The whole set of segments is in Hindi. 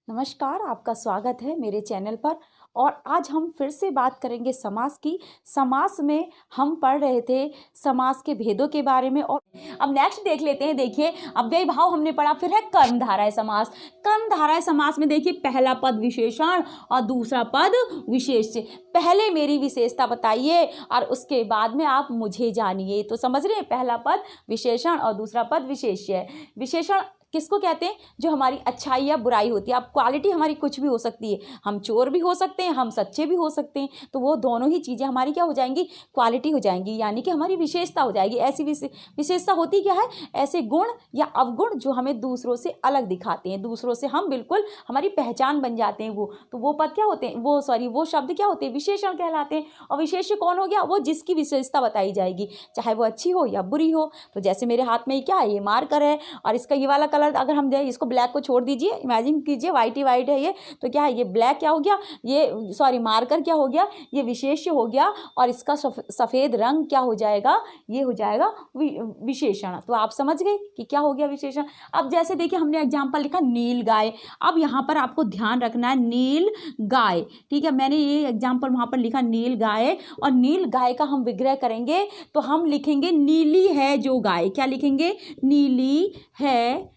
नमस्कार, आपका स्वागत है मेरे चैनल पर। और आज हम फिर से बात करेंगे समास की। समास में हम पढ़ रहे थे समास के भेदों के बारे में। और अब नेक्स्ट देख लेते हैं। देखिए, अव्ययी भाव हमने पढ़ा, फिर है कर्मधारय समास। कर्मधारय समास में देखिए, पहला पद विशेषण और दूसरा पद विशेष्य। पहले मेरी विशेषता बताइए और उसके बाद में आप मुझे जानिए। तो समझ रहे हैं, पहला पद विशेषण और दूसरा पद विशेष्य। विशेषण किसको कहते हैं? जो हमारी अच्छाई या बुराई होती है। अब क्वालिटी हमारी कुछ भी हो सकती है, हम चोर भी हो सकते हैं, हम सच्चे भी हो सकते हैं। तो वो दोनों ही चीज़ें हमारी क्या हो जाएंगी? क्वालिटी हो जाएंगी, यानी कि हमारी विशेषता हो जाएगी। ऐसी विशेषता होती क्या है? ऐसे गुण या अवगुण जो हमें दूसरों से अलग दिखाते हैं, दूसरों से हम बिल्कुल हमारी पहचान बन जाते हैं। वो पद क्या होते हैं? वो शब्द क्या होते हैं? विशेषण कहलाते हैं। और विशेष्य कौन हो गया? वो जिसकी विशेषता बताई जाएगी, चाहे वो अच्छी हो या बुरी हो। तो जैसे मेरे हाथ में क्या है? ये मार्कर है, और इसका ये वाला कलर अगर हम दें, इसको ब्लैक को छोड़ दीजिए, इमेजिन कीजिए वाइट ही वाइट है ये, तो क्या है? ये ब्लैक क्या हो गया? ये सॉरी मार्कर क्या हो गया? ये विशेष्य हो गया। और इसका सफ़ेद रंग क्या हो जाएगा? ये हो जाएगा विशेषण। तो आप समझ गए कि क्या हो गया विशेषण। अब जैसे देखिए, हमने एग्जाम्पल लिखा नील गाय। अब यहाँ पर आपको ध्यान रखना है, नील गाय, ठीक है। मैंने ये एग्जाम्पल वहाँ पर लिखा नील गाय, और नील गाय का हम विग्रह करेंगे तो हम लिखेंगे नीली है जो गाय। क्या लिखेंगे? नीली है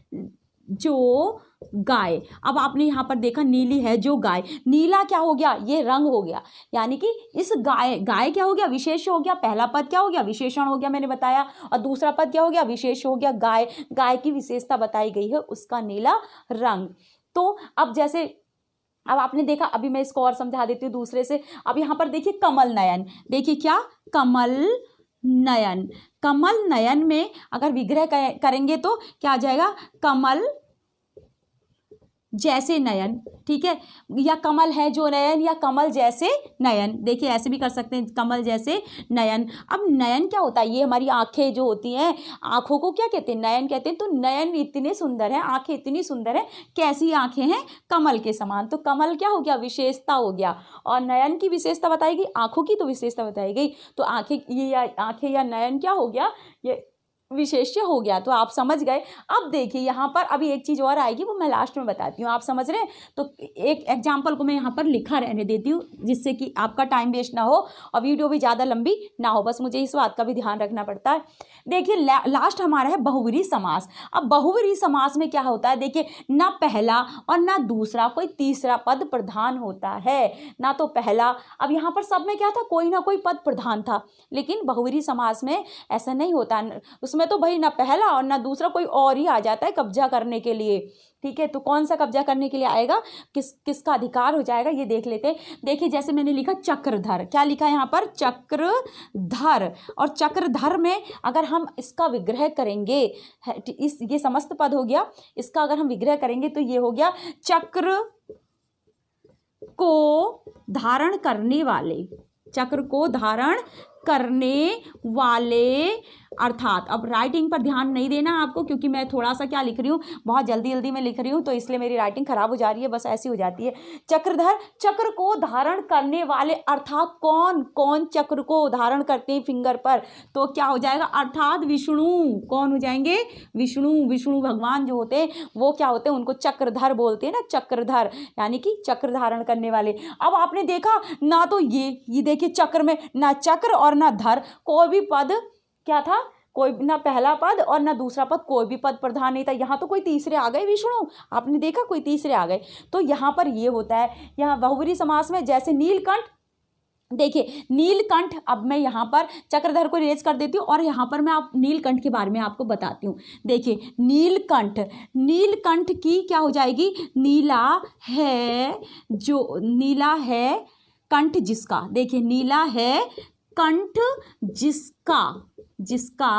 जो गाय। अब आपने यहाँ पर देखा नीली है जो गाय, नीला क्या हो गया? ये रंग हो गया, यानी कि इस गाय क्या हो गया? विशेष हो गया। पहला पद क्या हो गया? विशेषण हो गया, मैंने बताया। और दूसरा पद क्या हो गया? विशेष हो गया। गाय की विशेषता बताई गई है, उसका नीला रंग। तो अब जैसे अब आपने देखा, अभी मैं इसको और समझा देती हूँ दूसरे से। अब यहाँ पर देखिए कमल नयन, देखिए क्या? कमल नयन। कमल नयन में अगर विग्रह करेंगे तो क्या आ जाएगा? कमल जैसे नयन, ठीक है। या कमल है जो नयन, या कमल जैसे नयन। देखिए ऐसे भी कर सकते हैं, कमल जैसे नयन। अब नयन क्या होता है? ये हमारी आंखें जो होती हैं, आंखों को क्या कहते हैं? नयन कहते हैं। तो नयन इतने सुंदर है, आंखें इतनी सुंदर है। कैसी आंखें हैं? कमल के समान। तो कमल क्या हो गया? विशेषता हो गया। और नयन की विशेषता बताई गई, आंखों की तो विशेषता बताई गई। तो आंखें या नयन क्या हो गया? ये विशेष्य हो गया। तो आप समझ गए। अब देखिए यहाँ पर अभी एक चीज़ और आएगी, वो मैं लास्ट में बताती हूँ। आप समझ रहे हैं? तो एक एग्जाम्पल को मैं यहाँ पर लिखा रहने देती हूँ, जिससे कि आपका टाइम वेस्ट ना हो और वीडियो भी ज़्यादा लंबी ना हो। बस मुझे इस बात का भी ध्यान रखना पड़ता है। देखिए लास्ट हमारा है बहुव्रीहि समास। अब बहुव्रीहि समास में क्या होता है? देखिए, ना पहला और ना दूसरा कोई तीसरा पद प्रधान होता है। ना तो पहला, अब यहाँ पर सब में क्या था? कोई ना कोई पद प्रधान था। लेकिन बहुव्रीहि समास में ऐसा नहीं होता। उसमें तो भाई ना पहला और ना दूसरा, कोई और ही आ जाता है कब्जा करने के लिए, ठीक है। तो कौन सा कब्जा करने के लिए आएगा? किसका अधिकार हो जाएगा? ये देख लेते हैं। देखिए जैसे मैंने लिखा चक्रधर, क्या लिखा है यहाँ पर? चक्रधर। और चक्रधर में अगर हम इसका विग्रह करेंगे, ये समस्त पद हो गया, इसका अगर हम विग्रह करेंगे तो ये हो गया चक्र को धारण करने वाले। चक्र को धारण करने वाले, अर्थात अब राइटिंग पर ध्यान नहीं देना आपको, क्योंकि मैं थोड़ा सा क्या लिख रही हूँ, बहुत जल्दी में लिख रही हूँ, तो इसलिए मेरी राइटिंग खराब हो जा रही है, बस ऐसी हो जाती है। चक्रधर, चक्र को धारण करने वाले, अर्थात कौन कौन चक्र को धारण करते हैं फिंगर पर? तो क्या हो जाएगा? अर्थात विष्णु। कौन हो जाएंगे? विष्णु भगवान जो होते हैं वो क्या होते हैं? उनको चक्रधर बोलते हैं ना, चक्रधर, यानी कि चक्र धारण करने वाले। अब आपने देखा ना, तो ये देखिए चक्र में ना चक्र और ना धर, कोई भी पद क्या था? कोई ना पहला पद और ना दूसरा पद, कोई भी पद प्रधान नहीं था। यहाँ तो कोई तीसरे आ गए, विष्णु, आपने देखा कोई तीसरे आ गए। तो यहाँ पर ये होता है। यहाँ बहुव्रीहि समास में जैसे नीलकंठ, देखिए नीलकंठ, अब मैं यहाँ पर चक्रधर को रेज कर देती हूँ और यहाँ पर मैं आप नीलकंठ के बारे में आपको बताती हूँ। देखिए नीलकंठ, नीलकंठ की क्या हो जाएगी? नीला है कंठ जिसका। देखिए नीला है कंठ जिसका,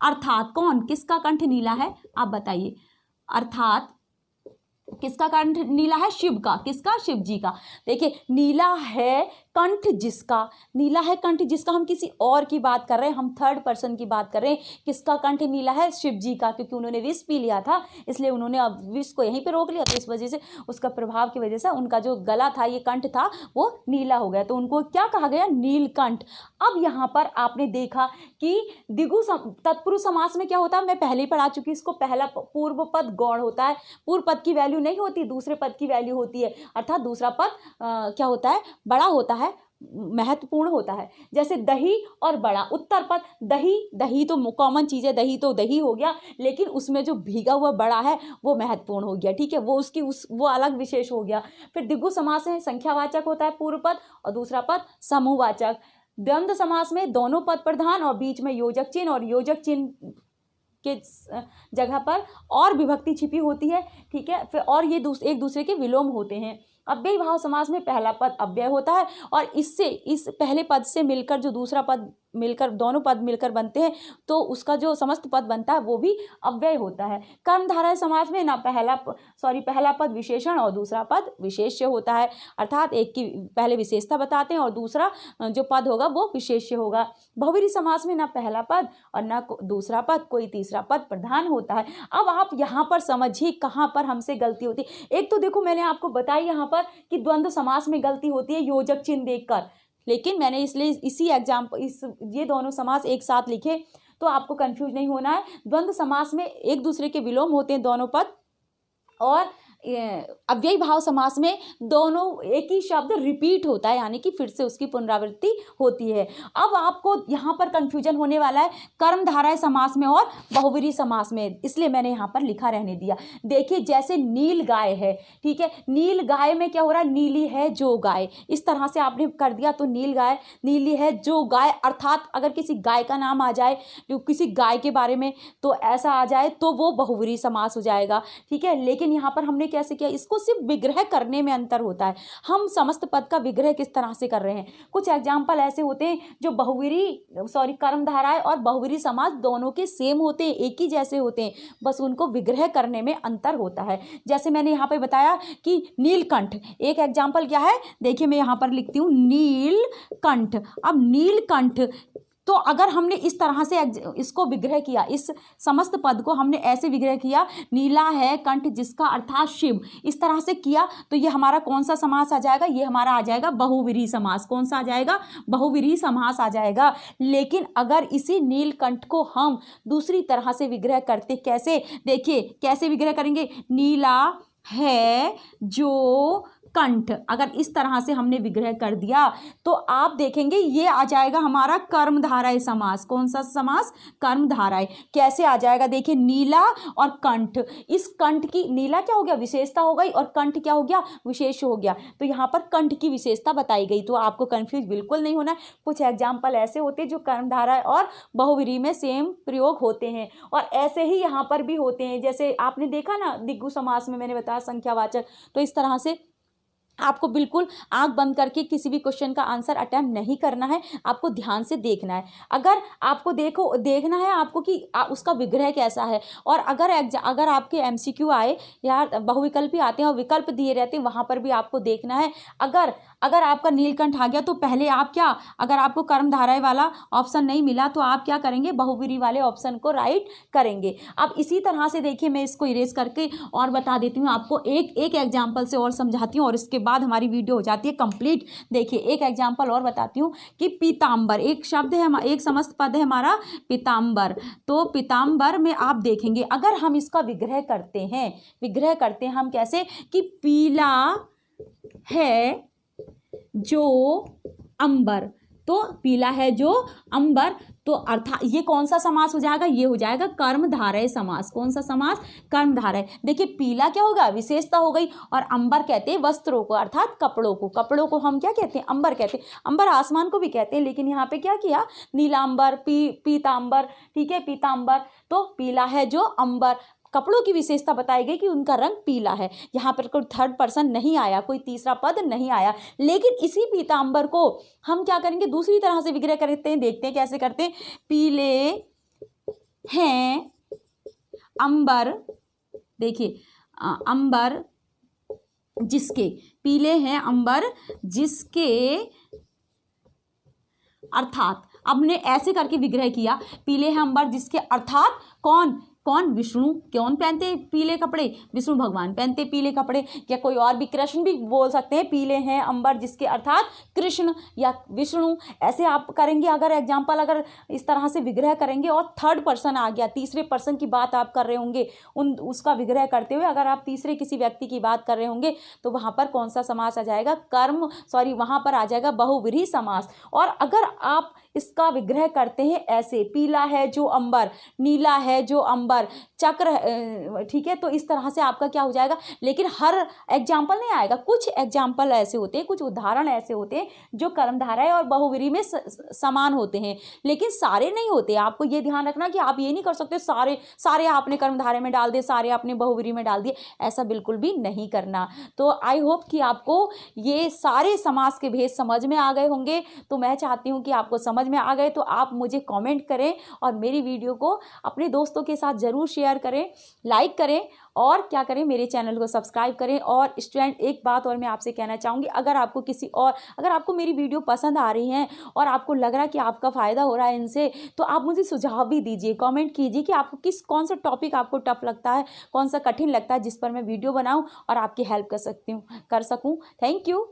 अर्थात कौन? किसका कंठ नीला है? आप बताइए। अर्थात किसका कंठ नीला है? शिव का। किसका? शिव जी का। देखिए नीला है कंठ जिसका, नीला है कंठ जिसका, हम किसी और की बात कर रहे हैं, हम थर्ड पर्सन की बात कर रहे हैं। किसका कंठ नीला है? शिव जी का, क्योंकि उन्होंने विष पी लिया था, इसलिए उन्होंने अब विष को यहीं पे रोक लिया। तो इस वजह से, उसका प्रभाव की वजह से उनका जो गला था, ये कंठ था, वो नीला हो गया। तो उनको क्या कहा गया? नीलकंठ। अब यहाँ पर आपने देखा कि तत्पुरुष समास में क्या होता है? मैं पहले ही पढ़ा चुकी, इसको पहला पूर्व पद गौण होता है। पूर्व पद की वैल्यू नहीं होती, दूसरे पद की वैल्यू होती है, अर्थात दूसरा पद क्या होता है, बड़ा होता है, महत्वपूर्ण होता है। जैसे दही और बड़ा, उत्तर पद दही, दही तो कॉमन चीज़ है, दही तो दही हो गया, लेकिन उसमें जो भीगा हुआ बड़ा है वो महत्वपूर्ण हो गया, ठीक है, वो उसकी वो अलग विशेष हो गया। फिर द्विगु समास है, संख्यावाचक होता है पूर्व पद और दूसरा पद समूहवाचक। द्वंद्व समास में दोनों पद प्रधान और बीच में योजक चिन्ह, और योजक चिन्ह के जगह पर और विभक्ति छिपी होती है, ठीक है। फिर और ये एक दूसरे के विलोम होते हैं। अव्ययी भाव समास में पहला पद अव्यय होता है और इससे, इस पहले पद से मिलकर जो दूसरा पद मिलकर, दोनों पद मिलकर बनते हैं, तो उसका जो समस्त पद बनता है वो भी अव्यय होता है। कर्मधारय समास में ना पहला पद विशेषण और दूसरा पद विशेष्य होता है, अर्थात एक की पहले विशेषता बताते हैं और दूसरा जो पद होगा वो विशेष्य होगा। बहुव्रीहि समास में ना पहला पद और ना दूसरा पद, कोई तीसरा पद प्रधान होता है। अब आप यहाँ पर समझिए कहाँ पर हमसे गलती होती है। एक तो देखो मैंने आपको बताई यहाँ पर कि द्वंद्व समास में गलती होती है योजक चिन्ह देखकर, लेकिन मैंने इसलिए इसी ये दोनों समास एक साथ लिखे तो आपको कंफ्यूज नहीं होना है। द्वंद्व समास में एक दूसरे के विलोम होते हैं दोनों पद, और अव्ययी भाव समास में दोनों एक ही शब्द रिपीट होता है, यानी कि फिर से उसकी पुनरावृत्ति होती है। अब आपको यहाँ पर कंफ्यूजन होने वाला है कर्मधारय समास में और बहुव्रीहि समास में, इसलिए मैंने यहाँ पर लिखा रहने दिया। देखिए जैसे नील गाय है, ठीक है, नील गाय में क्या हो रहा है, नीली है जो गाय, इस तरह से आपने कर दिया तो नील गाय, नीली है जो गाय, अर्थात अगर किसी गाय का नाम आ जाए, किसी गाय के बारे में तो ऐसा आ जाए तो वो बहुव्रीहि समास हो जाएगा, ठीक है। लेकिन यहाँ पर हमने कैसे किया, इसको सिर्फ विग्रह करने में अंतर होता है। हम समस्त पद का विग्रह किस तरह से कर रहे हैं। कुछ एग्जाम्पल ऐसे होते हैं जो कर्मधारय और बहुव्रीहि समास दोनों के सेम होते हैं, एक ही जैसे होते हैं, बस उनको विग्रह करने में अंतर होता है। जैसे मैंने यहाँ पे बताया कि नीलकंठ, एक एग्जाम्पल क्या है, देखिए मैं यहाँ पर लिखती हूँ नीलकंठ। अब नीलकंठ तो अगर हमने इस तरह से इसको विग्रह किया, इस समस्त पद को हमने ऐसे विग्रह किया, नीला है कंठ जिसका अर्थात शिव, इस तरह से किया तो ये हमारा कौन सा समास आ जाएगा, ये हमारा आ जाएगा बहुव्रीहि समास। कौन सा आ जाएगा, बहुव्रीहि समास आ जाएगा। लेकिन अगर इसी नीलकंठ को हम दूसरी तरह से विग्रह करते, कैसे, देखिए कैसे विग्रह करेंगे, नीला है जो कंठ, अगर इस तरह से हमने विग्रह कर दिया तो आप देखेंगे ये आ जाएगा हमारा कर्मधारय समास। कौन सा समास, कर्मधारय। कैसे आ जाएगा, देखिए नीला और कंठ, इस कंठ की, नीला क्या हो गया, विशेषता हो गई, और कंठ क्या हो गया, विशेष हो गया, तो यहाँ पर कंठ की विशेषता बताई गई। तो आपको कंफ्यूज बिल्कुल नहीं होना। कुछ एग्जाम्पल ऐसे होते हैं जो कर्मधारय और बहुव्रीहि में सेम प्रयोग होते हैं, और ऐसे ही यहाँ पर भी होते हैं। जैसे आपने देखा ना द्विगु समास में मैंने बताया संख्यावाचक, तो इस तरह से आपको बिल्कुल आंख बंद करके किसी भी क्वेश्चन का आंसर अटेम्प्ट नहीं करना है, आपको ध्यान से देखना है। अगर आपको देखना है आपको कि उसका विग्रह कैसा है, और अगर आपके एमसीक्यू आए या बहुविकल्पी आते हैं और विकल्प दिए रहते हैं, वहाँ पर भी आपको देखना है। अगर आपका नीलकंठ आ गया तो पहले आप क्या, अगर आपको कर्मधारय वाला ऑप्शन नहीं मिला तो आप क्या करेंगे, बहुव्रीहि वाले ऑप्शन को राइट करेंगे। अब इसी तरह से देखिए मैं इसको इरेज करके और बता देती हूँ आपको, एक एग्जाम्पल से और समझाती हूँ और इसके बाद हमारी वीडियो हो जाती है कंप्लीट। देखिए एक एग्जाम्पल और बताती हूँ कि पीताम्बर, एक शब्द है, एक समस्त पद है हमारा पीताम्बर। तो पीताम्बर में आप देखेंगे अगर हम इसका विग्रह करते हैं हम कैसे, कि पीला है जो अंबर, तो पीला है जो अंबर, तो अर्थात ये कौन सा समास हो जाएगा, ये हो जाएगा कर्मधारय समास। कौन सा समास, कर्मधारय। देखिए पीला क्या होगा, विशेषता हो गई, और अंबर कहते हैं वस्त्रों को, अर्थात कपड़ों को हम क्या कहते हैं, अंबर कहते हैं। अंबर आसमान को भी कहते हैं, लेकिन यहाँ पे क्या किया, नीलांबर, पीतांबर, ठीक है, पीतांबर। तो पीला है जो अंबर, कपड़ों की विशेषता बताई गई कि उनका रंग पीला है। यहाँ पर कोई थर्ड पर्सन नहीं आया, कोई तीसरा पद नहीं आया, लेकिन इसी पीतांबर को हम क्या करेंगे, दूसरी तरह से विग्रह करते हैं। देखते हैं कैसे करते हैं। पीले हैं अंबर, देखिए अंबर जिसके, पीले हैं अंबर जिसके, अर्थात हमने ऐसे करके विग्रह किया, पीले हैं अंबर जिसके, अर्थात कौन, कौन? विष्णु। कौन पहनते हैं पीले कपड़े? विष्णु भगवान पहनते पीले कपड़े। क्या कोई और भी? कृष्ण भी बोल सकते हैं, पीले हैं अंबर जिसके, अर्थात कृष्ण या विष्णु। ऐसे आप करेंगे अगर एग्जाम्पल, अगर इस तरह से विग्रह करेंगे और थर्ड पर्सन आ गया, तीसरे पर्सन की बात आप कर रहे होंगे, उसका विग्रह करते हुए अगर आप तीसरे किसी व्यक्ति की बात कर रहे होंगे तो वहाँ पर कौन सा समास आ जाएगा? वहाँ पर आ जाएगा बहुव्रीहि समास। और अगर आप इसका विग्रह करते हैं ऐसे, पीला है जो अंबर, नीला है जो अंबर, चक्र, ठीक है, तो इस तरह से आपका क्या हो जाएगा। लेकिन हर एग्जाम्पल नहीं आएगा, कुछ एग्जाम्पल ऐसे होते हैं, कुछ उदाहरण ऐसे होते हैं जो कर्मधारय और बहुव्रीहि में समान होते हैं, लेकिन सारे नहीं होते। आपको ये ध्यान रखना कि आप ये नहीं कर सकते सारे सारे आपने कर्मधारय में डाल दिए, सारे आपने बहुव्रीहि में डाल दिए, ऐसा बिल्कुल भी नहीं करना। तो आई होप कि आपको ये सारे समास के भेद समझ में आ गए होंगे। तो मैं चाहती हूँ कि आपको समझ में आ गए तो आप मुझे कमेंट करें और मेरी वीडियो को अपने दोस्तों के साथ ज़रूर शेयर करें, लाइक करें और क्या करें, मेरे चैनल को सब्सक्राइब करें। और स्टूडेंट, एक बात और मैं आपसे कहना चाहूँगी, अगर आपको मेरी वीडियो पसंद आ रही हैं और आपको लग रहा है कि आपका फ़ायदा हो रहा है इनसे, तो आप मुझे सुझाव भी दीजिए, कमेंट कीजिए कि आपको कौन सा टॉपिक आपको टफ लगता है, कौन सा कठिन लगता है, जिस पर मैं वीडियो बनाऊँ और आपकी हेल्प कर सकूँ। Thank you.